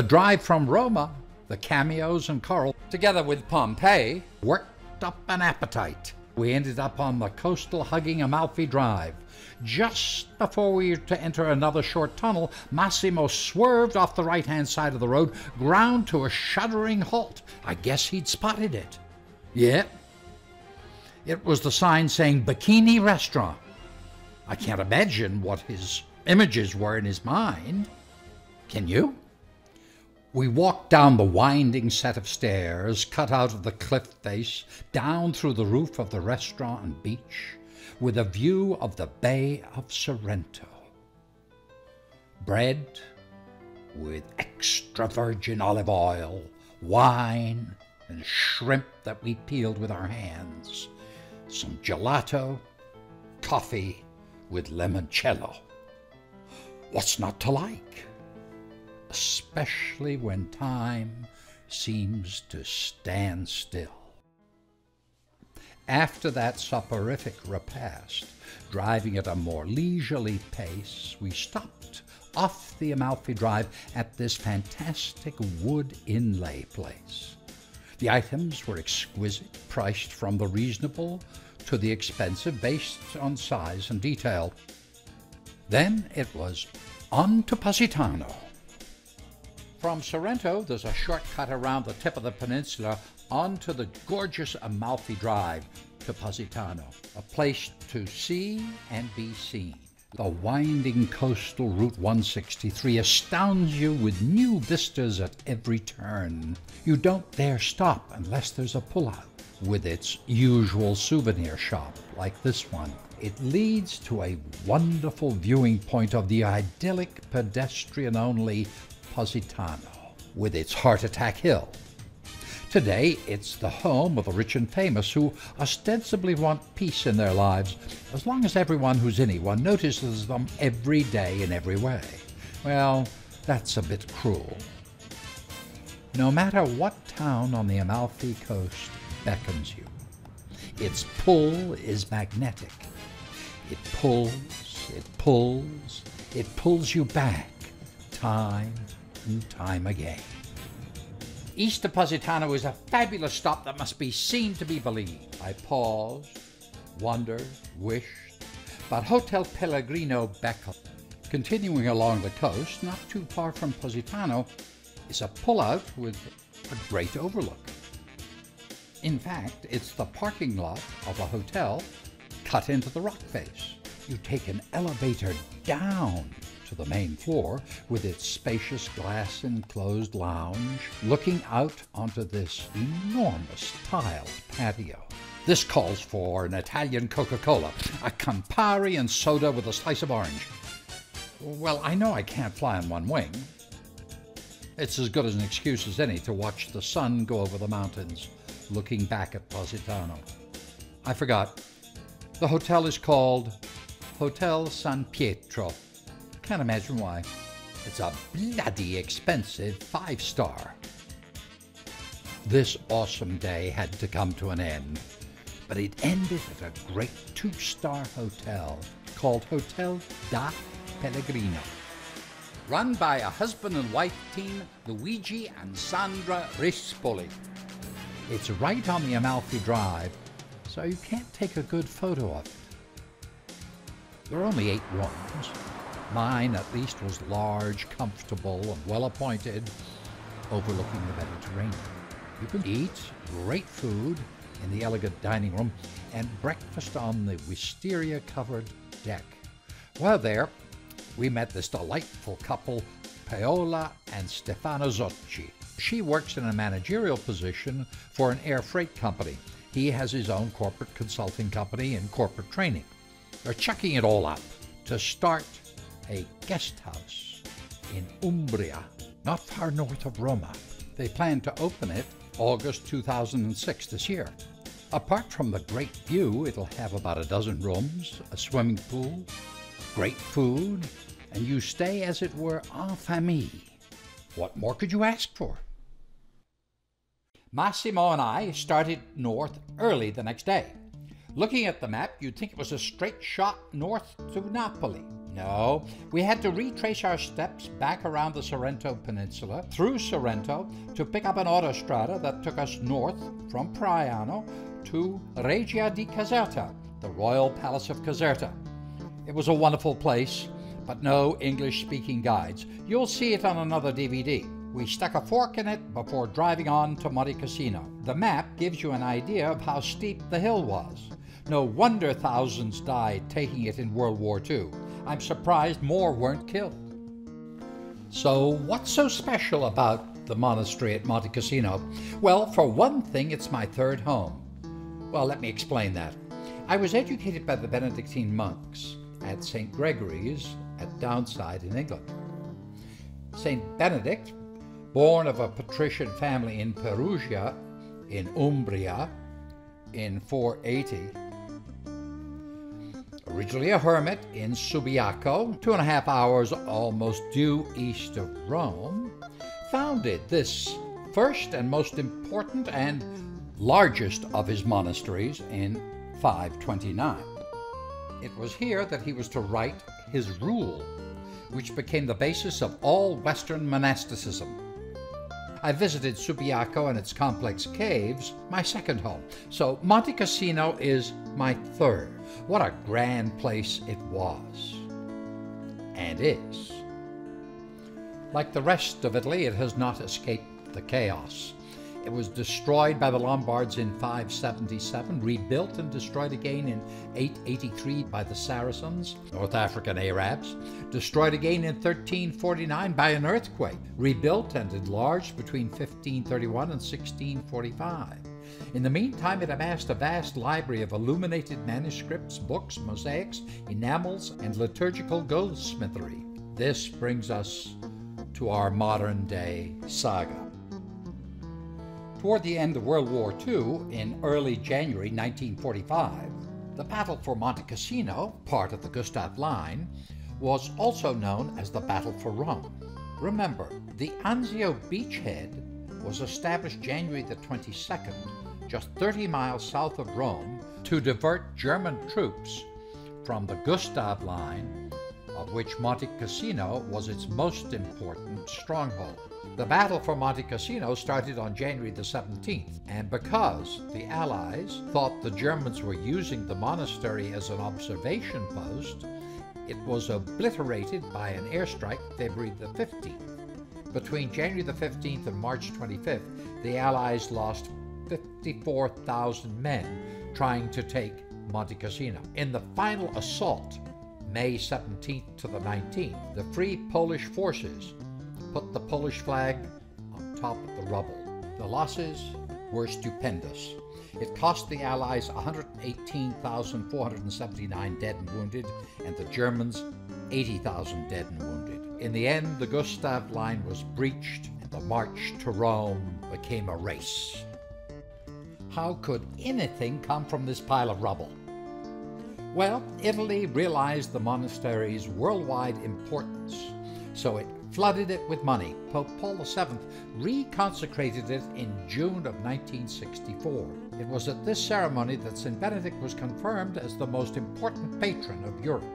The drive from Roma, the cameos and Coral, together with Pompeii, worked up an appetite. We ended up on the coastal-hugging Amalfi Drive. Just before we were to enter another short tunnel, Massimo swerved off the right-hand side of the road, ground to a shuddering halt. I guess he'd spotted it. Yeah. It was the sign saying Bikini Restaurant. I can't imagine what his images were in his mind. Can you? We walked down the winding set of stairs cut out of the cliff face, down through the roof of the restaurant and beach, with a view of the Bay of Sorrento. Bread with extra virgin olive oil, wine, and shrimp that we peeled with our hands, some gelato, coffee with limoncello. What's not to like? Especially when time seems to stand still. After that soporific repast, driving at a more leisurely pace, we stopped off the Amalfi Drive at this fantastic wood inlay place. The items were exquisite, priced from the reasonable to the expensive based on size and detail. Then it was on to Positano. From Sorrento, there's a shortcut around the tip of the peninsula onto the gorgeous Amalfi Drive to Positano, a place to see and be seen. The winding coastal Route 163 astounds you with new vistas at every turn. You don't dare stop unless there's a pullout, with its usual souvenir shop like this one. It leads to a wonderful viewing point of the idyllic pedestrian-only Positano, with its Heart Attack Hill. Today, it's the home of the rich and famous who ostensibly want peace in their lives, as long as everyone who's anyone notices them every day in every way. Well, that's a bit cruel. No matter what town on the Amalfi coast beckons you, its pull is magnetic. It pulls, it pulls, it pulls you back, time and time again. East of Positano is a fabulous stop that must be seen to be believed. I paused, wondered, wished, but Hotel Pellegrino beckoned. Continuing along the coast, not too far from Positano, is a pullout with a great overlook. In fact, it's the parking lot of a hotel cut into the rock face. You take an elevator down to the main floor with its spacious glass-enclosed lounge, looking out onto this enormous tiled patio. This calls for an Italian Coca-Cola, a Campari and soda with a slice of orange. Well, I know I can't fly on one wing. It's as good as an excuse as any to watch the sun go over the mountains, looking back at Positano. I forgot. The hotel is called Hotel San Pietro. Can't imagine why. It's a bloody expensive 5-star. This awesome day had to come to an end, but it ended at a great 2-star hotel called Hotel da Pellegrino, run by a husband and wife team, Luigi and Sandra Rispoli. It's right on the Amalfi Drive, so you can't take a good photo of it. There are only 8 rooms. Mine, at least, was large, comfortable, and well-appointed, overlooking the Mediterranean. You can eat great food in the elegant dining room and breakfast on the wisteria-covered deck. While there, we met this delightful couple, Paola and Stefano Zocchi. She works in a managerial position for an air freight company. He has his own corporate consulting company and corporate training. They're chucking it all up to start a guest house in Umbria, not far north of Roma. They plan to open it August 2006 this year. Apart from the great view, it'll have about a dozen rooms, a swimming pool, great food, and you stay, as it were, en famille. What more could you ask for? Massimo and I started north early the next day. Looking at the map, you'd think it was a straight shot north to Napoli. No, we had to retrace our steps back around the Sorrento Peninsula, through Sorrento, to pick up an autostrada that took us north from Praiano to Regia di Caserta, the Royal Palace of Caserta. It was a wonderful place, but no English-speaking guides. You'll see it on another DVD. We stuck a fork in it before driving on to Monte Cassino. The map gives you an idea of how steep the hill was. No wonder thousands died taking it in World War II. I'm surprised more weren't killed. So what's so special about the monastery at Monte Cassino? Well, for one thing, it's my third home. Well, let me explain that. I was educated by the Benedictine monks at St. Gregory's at Downside in England. St. Benedict, born of a patrician family in Perugia, in Umbria, in 480, originally a hermit in Subiaco, 2.5 hours almost due east of Rome, founded this first and most important and largest of his monasteries in 529. It was here that he was to write his rule, which became the basis of all Western monasticism. I visited Subiaco and its complex caves, my second home. So Monte Cassino is my third. What a grand place it was, and is. Like the rest of Italy, it has not escaped the chaos. It was destroyed by the Lombards in 577, rebuilt and destroyed again in 883 by the Saracens, North African Arabs, destroyed again in 1349 by an earthquake, rebuilt and enlarged between 1531 and 1645. In the meantime, it amassed a vast library of illuminated manuscripts, books, mosaics, enamels, and liturgical goldsmithery. This brings us to our modern-day saga. Toward the end of World War II, in early January 1945, the battle for Monte Cassino, part of the Gustav Line, was also known as the Battle for Rome. Remember, the Anzio beachhead was established January the 22nd, just 30 miles south of Rome, to divert German troops from the Gustav Line, of which Monte Cassino was its most important stronghold. The battle for Monte Cassino started on January the 17th, and because the Allies thought the Germans were using the monastery as an observation post, it was obliterated by an airstrike February the 15th. Between January the 15th and March 25th, the Allies lost 54,000 men trying to take Monte Cassino. In the final assault, May 17th to the 19th, the Free Polish Forces put the Polish flag on top of the rubble. The losses were stupendous. It cost the Allies 118,479 dead and wounded, and the Germans 80,000 dead and wounded. In the end, the Gustav Line was breached, and the march to Rome became a race. How could anything come from this pile of rubble? Well, Italy realized the monastery's worldwide importance, so it flooded it with money. Pope Paul VII reconsecrated it in June of 1964. It was at this ceremony that St. Benedict was confirmed as the most important patron of Europe.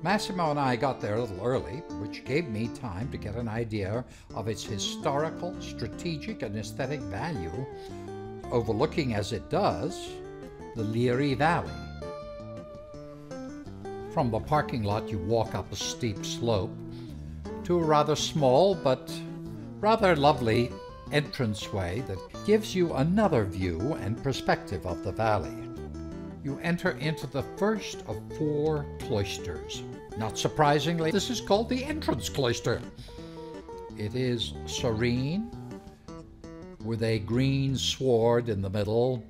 Massimo and I got there a little early, which gave me time to get an idea of its historical, strategic, and aesthetic value, overlooking as it does the Liri Valley. From the parking lot, you walk up a steep slope to a rather small but rather lovely entranceway that gives you another view and perspective of the valley. You enter into the first of 4 cloisters. Not surprisingly, this is called the entrance cloister. It is serene, with a green sward in the middle,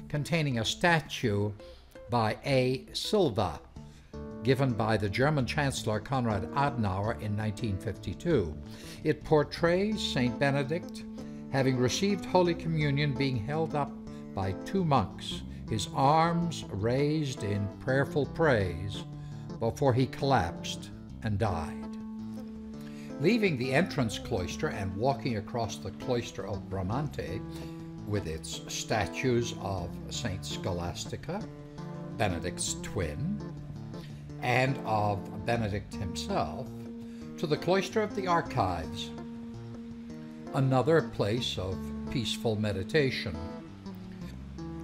containing a statue by A. Silva, given by the German Chancellor Konrad Adenauer in 1952. It portrays St. Benedict having received Holy Communion, being held up by 2 monks, his arms raised in prayerful praise before he collapsed and died. Leaving the entrance cloister and walking across the cloister of Bramante with its statues of Saint Scholastica, Benedict's twin, and of Benedict himself, to the cloister of the Archives, another place of peaceful meditation.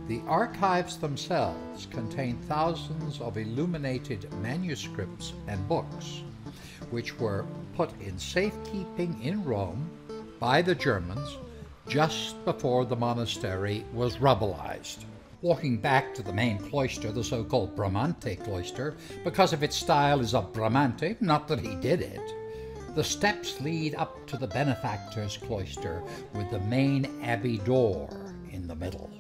The archives themselves contain thousands of illuminated manuscripts and books, which were put in safekeeping in Rome by the Germans just before the monastery was rubbleized. Walking back to the main cloister, the so-called Bramante cloister, because of its style is of Bramante, not that he did it, the steps lead up to the benefactor's cloister with the main abbey door in the middle.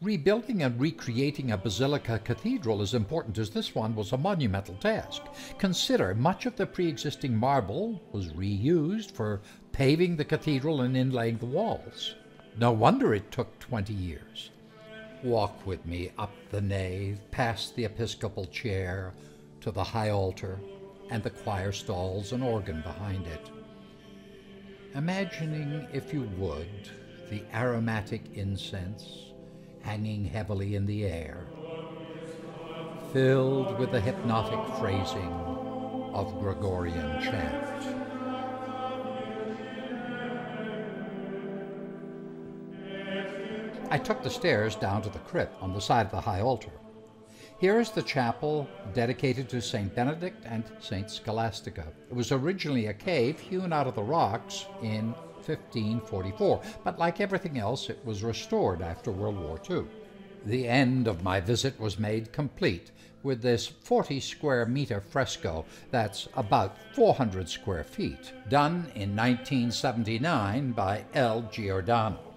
Rebuilding and recreating a basilica cathedral as important as this one was a monumental task. Consider, much of the pre-existing marble was reused for paving the cathedral and inlaying the walls. No wonder it took 20 years. Walk with me up the nave, past the episcopal chair, to the high altar and the choir stalls and organ behind it. Imagining, if you would, the aromatic incense hanging heavily in the air, filled with the hypnotic phrasing of Gregorian chant. I took the stairs down to the crypt on the side of the high altar. Here is the chapel dedicated to St. Benedict and St. Scholastica. It was originally a cave hewn out of the rocks in 1544, but like everything else, it was restored after World War II. The end of my visit was made complete with this 40 square meter fresco that's about 400 square feet, done in 1979 by L. Giordano.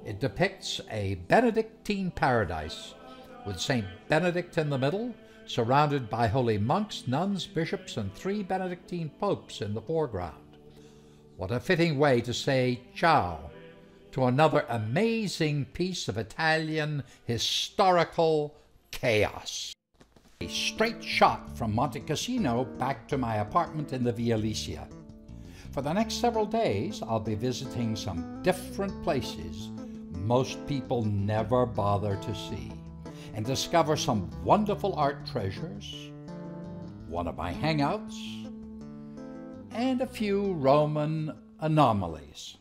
It depicts a Benedictine paradise with St. Benedict in the middle, surrounded by holy monks, nuns, bishops, and 3 Benedictine popes in the foreground. What a fitting way to say ciao to another amazing piece of Italian historical chaos. A straight shot from Monte Cassino back to my apartment in the Via Lycia. For the next several days, I'll be visiting some different places most people never bother to see, and discover some wonderful art treasures, one of my hangouts, and a few Roman anomalies.